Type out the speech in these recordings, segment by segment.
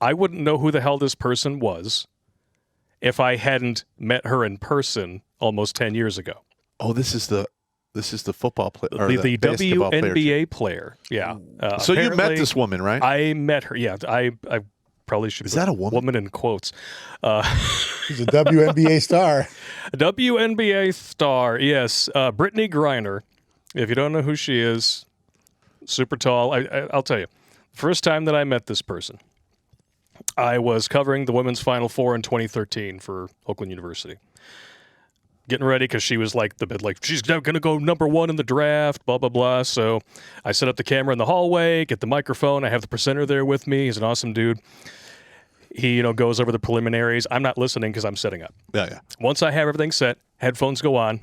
I wouldn't know who the hell this person was if I hadn't met her in person almost 10 years ago. Oh, this is the football player, or the basketball WNBA player. Yeah. So you met this woman, right? I met her. Yeah. I probably should. Is that a woman? Woman in quotes. She's a WNBA star. WNBA star. Yes. Brittany Griner. If you don't know who she is, super tall. I'll tell you. First time that I met this person, I was covering the women's Final Four in 2013 for Oakland University. Getting ready because she was she's going to go number one in the draft, blah, blah, blah. So I set up the camera in the hallway, get the microphone. I have the presenter there with me. He's an awesome dude. He, goes over the preliminaries. I'm not listening because I'm setting up. Yeah. Once I have everything set, headphones go on.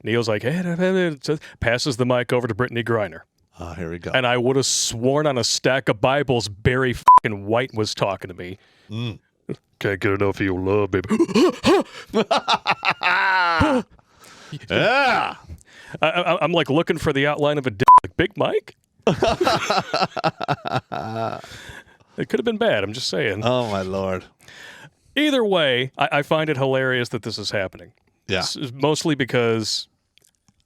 Neil's like, hey, passes the mic over to Brittany Griner. Oh, here we go. And I would have sworn on a stack of Bibles Barry fucking White was talking to me. Can't get enough of your love, baby. Yeah. I'm like looking for the outline of a dick. Like, Big Mike? It could have been bad. I'm just saying. Oh, my Lord. Either way, I find it hilarious that this is happening. Yeah. It's mostly because,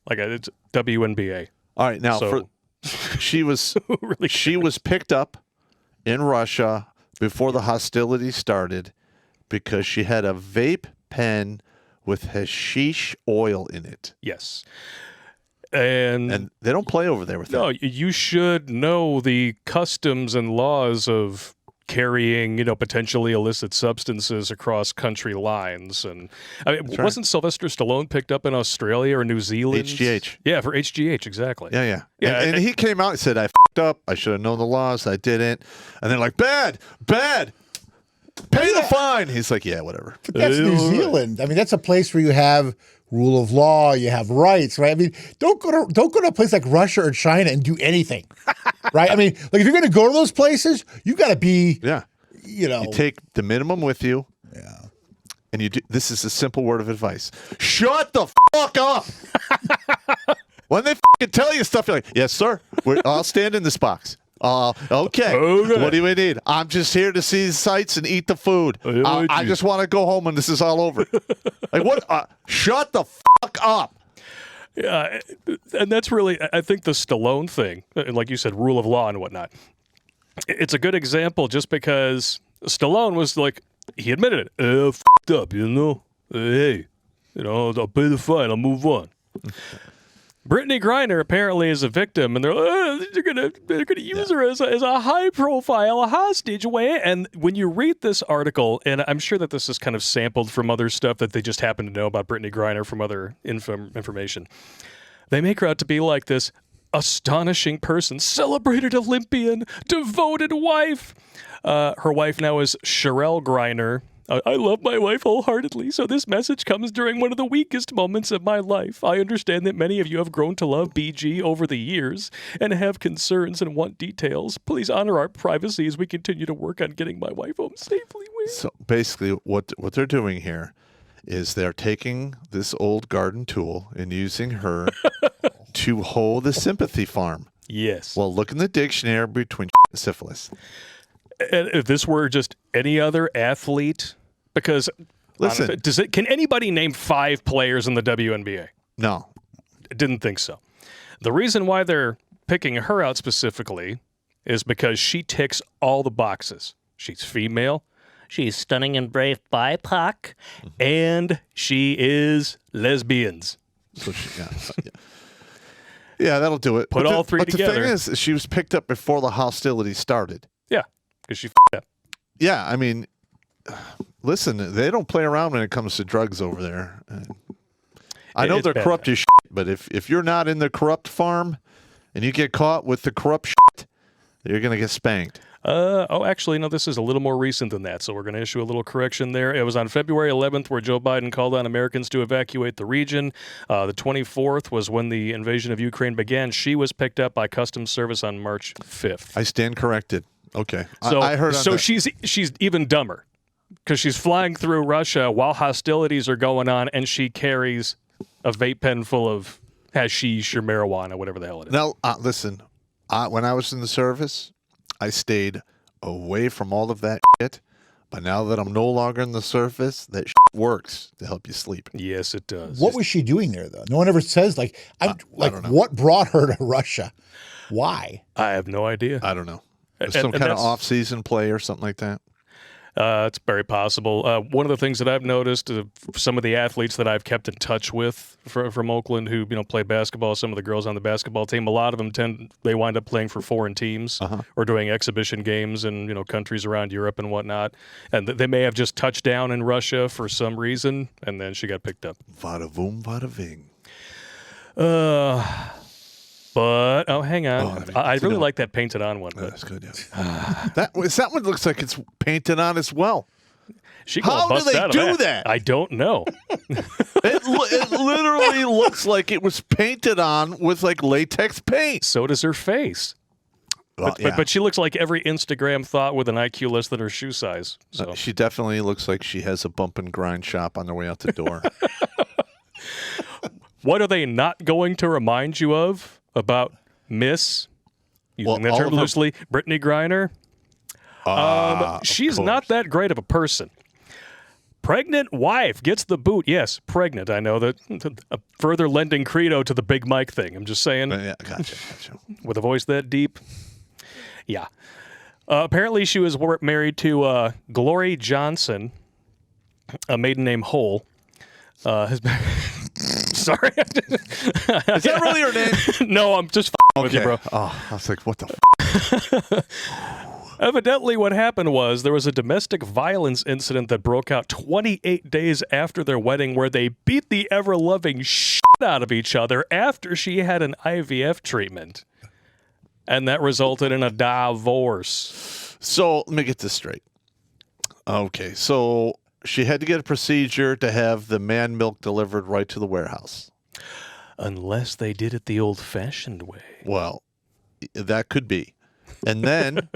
it's WNBA. All right. Now, she was picked up in Russia before the hostilities started because she had a vape pen with hashish oil in it. Yes. And they don't play over there with that. No, you should know the customs and laws of carrying, potentially illicit substances across country lines. And wasn't Sylvester Stallone picked up in Australia or New Zealand? HGH. Yeah, for HGH, exactly. Yeah. And he came out and said, I f***ed up. I should have known the laws. I didn't. And they're like, bad. Pay the fine. He's like, yeah, whatever. But that's New Zealand. I mean, that's a place where you have rule of law, you have rights, right? I mean, don't go to a place like Russia or China and do anything, right? I mean, if you're going to go to those places, you got to be, You take the minimum with you. Yeah. And you do. This is a simple word of advice. Shut the fuck up. When they fucking tell you stuff, you're like, yes, sir. I'll stand in this box. Okay. What do you need? I'm just here to see the sights and eat the food. I just want to go home when this is all over. Like, what? Shut the fuck up. Yeah, and that's really, I think, the Stallone thing, like you said, rule of law and whatnot. It's a good example just because Stallone was like, he admitted it. Fucked up, Hey, I'll pay the fine. I'll move on. Brittany Griner apparently is a victim, and they're gonna use her as a high profile hostage. And when you read this article, and I'm sure that this is kind of sampled from other stuff that they just happen to know about Brittany Griner from other information, they make her out to be like this astonishing person, celebrated Olympian, devoted wife. Her wife now is Sherelle Griner. I love my wife wholeheartedly, so this message comes during one of the weakest moments of my life. I understand that many of you have grown to love BG over the years and have concerns and want details. Please honor our privacy as we continue to work on getting my wife home safely. So basically what they're doing here is they're taking this old garden tool and using her to hoe the sympathy farm. Yes. Well, look in the dictionary between and syphilis. And if this were just any other athlete, because listen, honestly, can anybody name 5 players in the WNBA? No. Didn't think so. The reason why they're picking her out specifically is because she ticks all the boxes. She's female, she's stunning and brave BIPOC, and she is lesbians. So yeah, that'll do it. Put all three together. The thing is, she was picked up before the hostilities started. Yeah, because she f***ed up. Yeah, I mean, listen, they don't play around when it comes to drugs over there. I know they're corrupt as shit, but if you're not in the corrupt farm and you get caught with the corrupt shit, you're going to get spanked. Actually, no, this is a little more recent than that, so we're going to issue a little correction there. It was on February 11th where Joe Biden called on Americans to evacuate the region. The 24th was when the invasion of Ukraine began. She was picked up by Customs Service on March 5th. I stand corrected. Okay. So, I heard so she's even dumber because she's flying through Russia while hostilities are going on, and she carries a vape pen full of hashish or marijuana, whatever the hell it is. Now, listen, when I was in the service, I stayed away from all of that shit. But now that I'm no longer on the surface, that shit works to help you sleep. Yes, it does. What was she doing there, though? No one ever says, like, I don't know. what brought her to Russia? Why? I have no idea. I don't know. Some kind of off-season play or something like that. It's very possible. One of the things that I've noticed, some of the athletes that I've kept in touch with from Oakland who play basketball, some of the girls on the basketball team, a lot of them they wind up playing for foreign teams or doing exhibition games in countries around Europe and whatnot. And they may have just touched down in Russia for some reason, and then she got picked up. Vada voom, vada ving. But hang on, I really like that painted on one. But. That's good. Yeah. that one looks like it's painted on as well. How do they do that? I don't know. It literally looks like it was painted on with like latex paint. So does her face. Well, but she looks like every Instagram thought with an IQ less than her shoe size. So she definitely looks like she has a bump and grind shop on their way out the door. What are they not going to remind you of about Miss, using that term loosely, Brittany Griner? She's not that great of a person. Pregnant wife gets the boot. Yes, pregnant. I know that. Further lending credo to the Big Mike thing. I'm just saying. Yeah, gotcha. With a voice that deep. Yeah. Apparently she was married to Glory Johnson, a maiden name Hole. Sorry. Is that really her name? No, I'm just with you, bro. Oh, I was like, what the Evidently, what happened was there was a domestic violence incident that broke out 28 days after their wedding where they beat the ever-loving shit out of each other after she had an IVF treatment. And that resulted in a divorce. So, let me get this straight. Okay, so she had to get a procedure to have the man milk delivered right to the warehouse. Unless they did it the old-fashioned way. Well, that could be. And then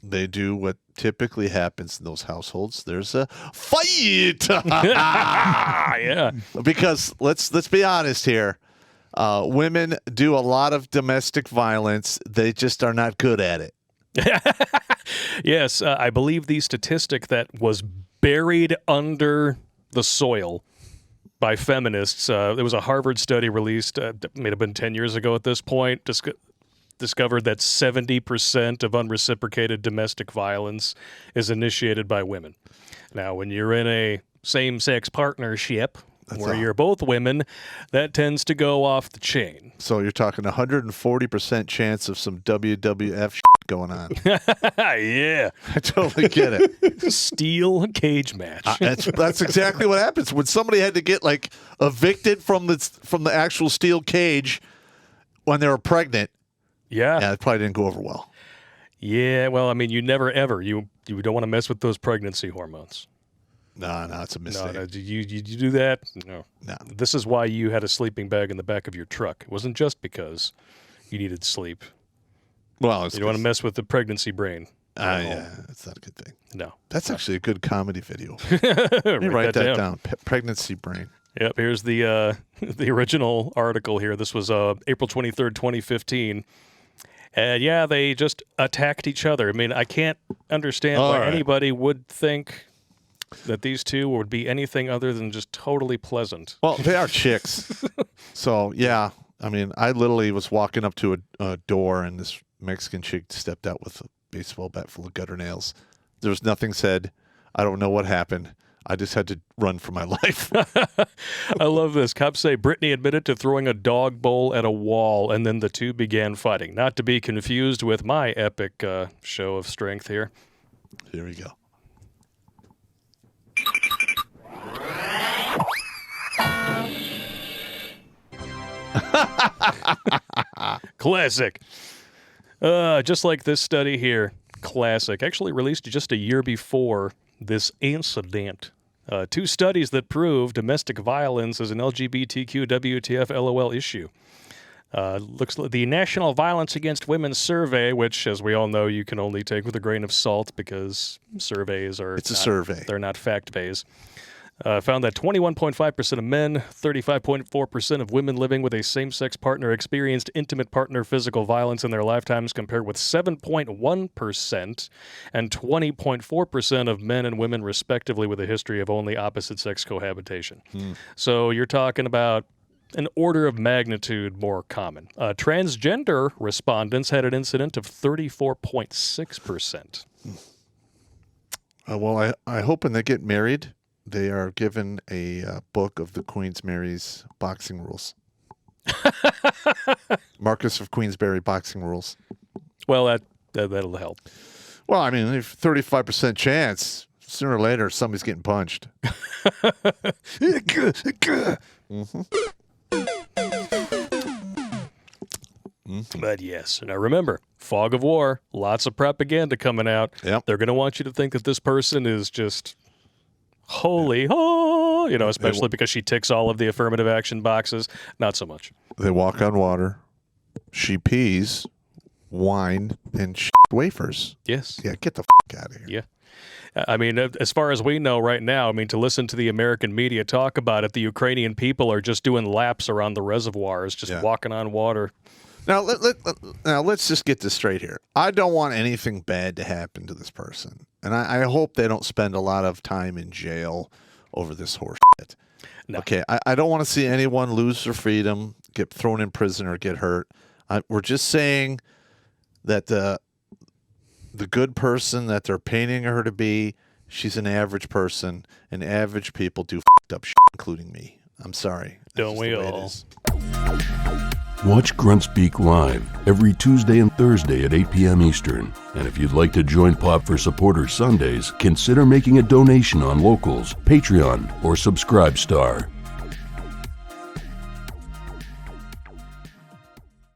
they do what typically happens in those households. There's a fight. Yeah. Because let's be honest here. Women do a lot of domestic violence. They just are not good at it. Yes, I believe the statistic that was buried under the soil by feminists. There was a Harvard study released, may have been 10 years ago at this point, discovered that 70% of unreciprocated domestic violence is initiated by women. Now, when you're in a same-sex partnership where you're both women, that tends to go off the chain. So you're talking 140% chance of some WWF going on. Yeah. I totally get it. Steel cage match. That's exactly what happens. When somebody had to get like evicted from the actual steel cage when they were pregnant. Yeah, it probably didn't go over well. Yeah, well, I mean, you never ever. You don't want to mess with those pregnancy hormones. No, it's a mistake. No, you do that? No. This is why you had a sleeping bag in the back of your truck. It wasn't just because you needed sleep. Well, you don't want to mess with the pregnancy brain. Yeah, that's not a good thing. No. That's actually a good comedy video. Let me write that down. Pregnancy brain. Yep, here's the original article here. This was April 23rd, 2015. And yeah, they just attacked each other. I mean, I can't understand why anybody would think that these two would be anything other than just totally pleasant. Well, they are chicks. So, yeah. I mean, I literally was walking up to a door and this Mexican chick stepped out with a baseball bat full of gutter nails. There was nothing said. I don't know what happened. I just had to run for my life. I love this. Cops say Brittany admitted to throwing a dog bowl at a wall, and then the two began fighting. Not to be confused with my epic show of strength here. Here we go. Classic. Just like this study here. Classic. Actually released just a year before this incident. Two studies that prove domestic violence is an LGBTQ WTF LOL issue. Looks like the National Violence Against Women Survey, which, as we all know, you can only take with a grain of salt because surveys are... It's a survey. They're not fact-based. found that 21.5% of men, 35.4% of women living with a same-sex partner experienced intimate partner physical violence in their lifetimes, compared with 7.1% and 20.4% of men and women, respectively, with a history of only opposite-sex cohabitation. So you're talking about an order of magnitude more common. Transgender respondents had an incident of 34.6%. Well, I hope when they get married, they are given a book of the Queen's Mary's boxing rules. Marcus of Queensberry boxing rules. Well, that'll help. Well, I mean, if 35% chance, sooner or later, somebody's getting punched. But yes, now remember, fog of war, lots of propaganda coming out. Yep. They're going to want you to think that this person is just holy, especially because she ticks all of the affirmative action boxes. Not so much. They walk on water. She pees, wine, and wafers. Yes. Yeah, get the out of here. Yeah. I mean, as far as we know right now, I mean, to listen to the American media talk about it, the Ukrainian people are just doing laps around the reservoirs, just walking on water. Now, let's just get this straight here. I don't want anything bad to happen to this person. And I hope they don't spend a lot of time in jail over this horse shit. No. Okay, I don't want to see anyone lose their freedom, get thrown in prison, or get hurt. We're just saying that the good person that they're painting her to be, she's an average person, and average people do f***ed up shit, including me. I'm sorry. Don't we all? Watch Grunt Speak live every Tuesday and Thursday at 8 p.m. Eastern. And if you'd like to join Pop for Supporters Sundays, consider making a donation on Locals, Patreon, or Subscribe Star.